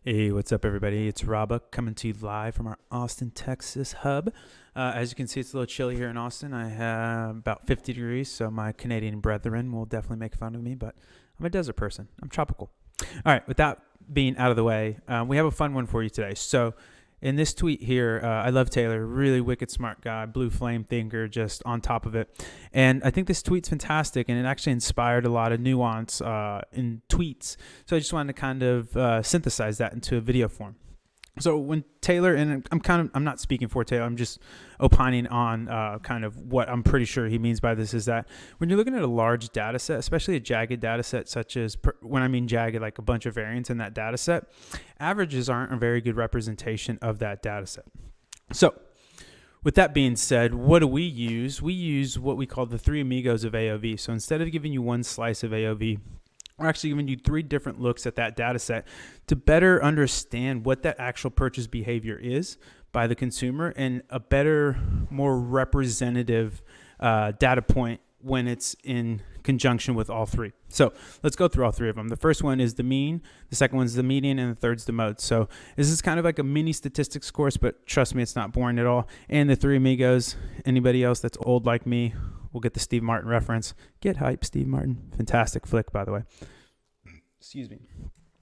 Hey, what's up, everybody? It's Rabba coming to you live from our Austin, Texas hub. As you can see, it's a little chilly here in Austin. I have about 50 degrees, so my Canadian brethren will definitely make fun of me, but I'm a desert person. I'm tropical. All right, with that being out of the way, we have a fun one for you today. So in this tweet here, I love Taylor, really wicked smart guy, blue flame thinker, just on top of it. And I think this tweet's fantastic, and it actually inspired a lot of nuance in tweets. So I just wanted to kind of synthesize that into a video form. So when Taylor, and I'm not speaking for Taylor, I'm just opining on kind of what I'm pretty sure he means by this, is that when you're looking at a large data set, especially a jagged data set, such as, when I mean jagged, like a bunch of variants in that data set, averages aren't a very good representation of that data set. So with that being said, what do we use? We use what we call the 3 Amigos of AOV. So instead of giving you one slice of AOV, we're actually giving you 3 different looks at that data set to better understand what that actual purchase behavior is by the consumer, and a better, more representative data point when it's in conjunction with all 3. So let's go through all 3 of them. The first one is the mean, the second one's the median, and the third's the mode. So this is kind of like a mini statistics course, but trust me, it's not boring at all. And the 3 Amigos, anybody else that's old like me, we'll get the Steve Martin reference. Get hype, Steve Martin. Fantastic flick, by the way. Excuse me.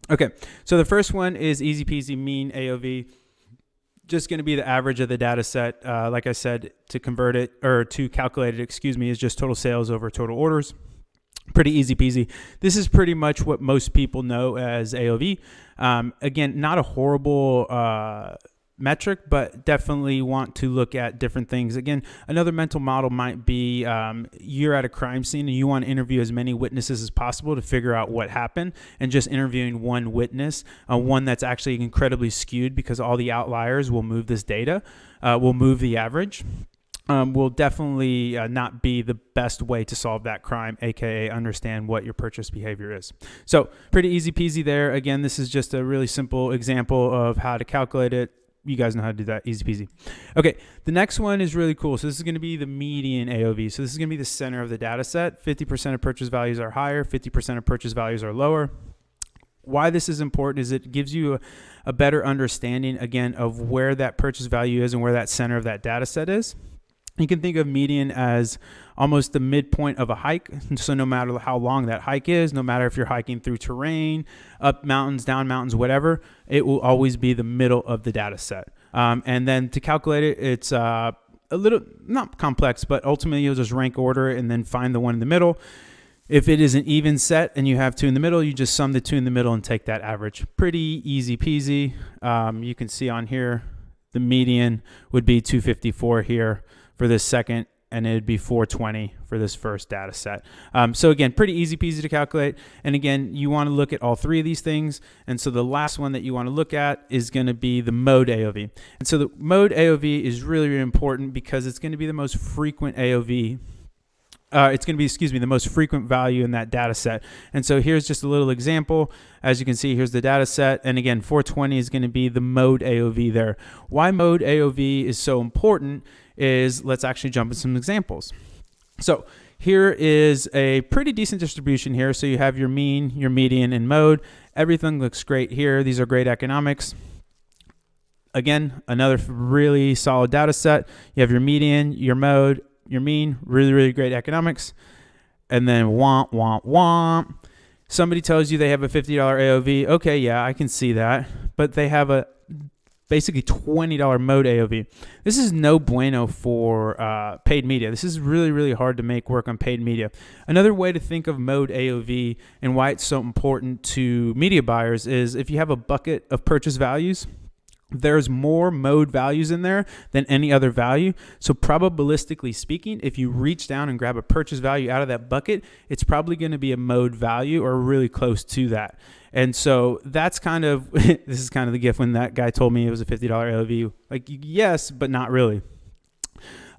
Okay, so the first one is easy peasy, mean AOV. Just going to be the average of the data set. Like I said, to convert it, or to calculate it, is just total sales over total orders. Pretty easy peasy. This is pretty much what most people know as AOV. Again, not a horrible metric, but definitely want to look at different things. Again, another mental model might be you're at a crime scene and you want to interview as many witnesses as possible to figure out what happened, and just interviewing one witness, one that's actually incredibly skewed because all the outliers will move this data, will move the average. Will definitely not be the best way to solve that crime, aka understand what your purchase behavior is. So pretty easy peasy there. Again, this is just a really simple example of how to calculate it. You guys know how to do that, easy peasy. Okay, the next one is really cool. So this is going to be the median AOV. So this is going to be the center of the data set. 50% of purchase values are higher, 50% of purchase values are lower. Why this is important is it gives you a better understanding, again, of where that purchase value is and where that center of that data set is. You can think of median as almost the midpoint of a hike. So no matter how long that hike is, no matter if you're hiking through terrain, up mountains, down mountains, whatever, it will always be the middle of the data set. And then to calculate it, it's a little, not complex, but ultimately you'll just rank order and then find the one in the middle. If it is an even set and you have 2 in the middle, you just sum the 2 in the middle and take that average. Pretty easy peasy. You can see on here, the median would be 254 here for this second, and it'd be 420 for this first data set. So again, pretty easy peasy to calculate. And again, you want to look at all 3 of these things. And so the last one that you want to look at is going to be the mode AOV. And so the mode AOV is really, really important because it's going to be the most frequent AOV. It's going to be, the most frequent value in that data set. And so here's just a little example. As you can see, here's the data set. And again, 420 is going to be the mode AOV there. Why mode AOV is so important is, let's actually jump into some examples. So here is a pretty decent distribution here. So you have your mean, your median, and mode. Everything looks great here. These are great economics. Again, another really solid data set. You have your median, your mode, your mean, really, really great economics. And then womp, womp, womp. Somebody tells you they have a $50 AOV. Okay, yeah, I can see that. But they have a basically $20 mode AOV. This is no bueno for paid media. This is really, really hard to make work on paid media. Another way to think of mode AOV and why it's so important to media buyers is if you have a bucket of purchase values, there's more mode values in there than any other value. So probabilistically speaking, if you reach down and grab a purchase value out of that bucket, it's probably going to be a mode value or really close to that. And so that's kind of, this is kind of the gift when that guy told me it was a $50 AOV. Like, yes, but not really.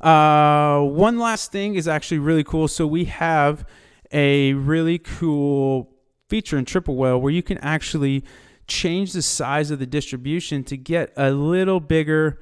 One last thing is actually really cool. So we have a really cool feature in Triple Whale where you can actually change the size of the distribution to get a little bigger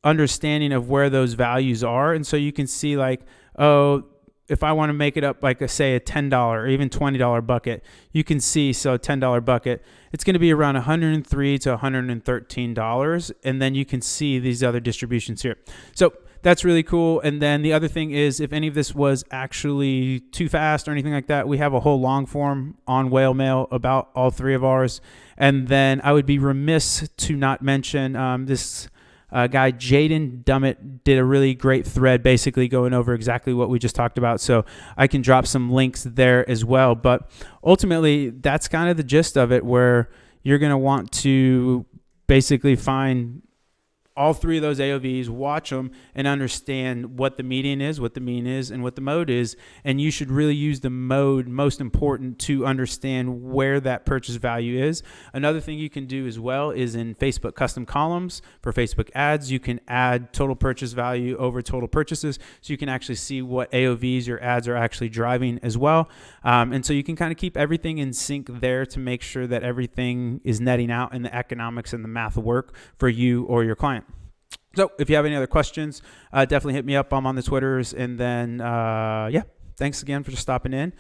understanding of where those values are. And so you can see like, oh, if I want to make it up like say a $10 or even $20 bucket, you can see, so a $10 bucket, it's going to be around $103 to $113. And then you can see these other distributions here. So that's really cool. And then the other thing is, if any of this was actually too fast or anything like that, we have a whole long form on Whale Mail about all three of ours. And then I would be remiss to not mention this guy Jaden Dummett did a really great thread basically going over exactly what we just talked about. So I can drop some links there as well. But ultimately, that's kind of the gist of it, where you're going to want to basically find all three of those AOVs, watch them, and understand what the median is, what the mean is, and what the mode is. And you should really use the mode most important to understand where that purchase value is. Another thing you can do as well is in Facebook custom columns for Facebook ads, you can add total purchase value over total purchases. So you can actually see what AOVs your ads are actually driving as well. And so you can kind of keep everything in sync there to make sure that everything is netting out and the economics and the math work for you or your client. So if you have any other questions, definitely hit me up. I'm on the Twitters. And then, yeah, thanks again for stopping in.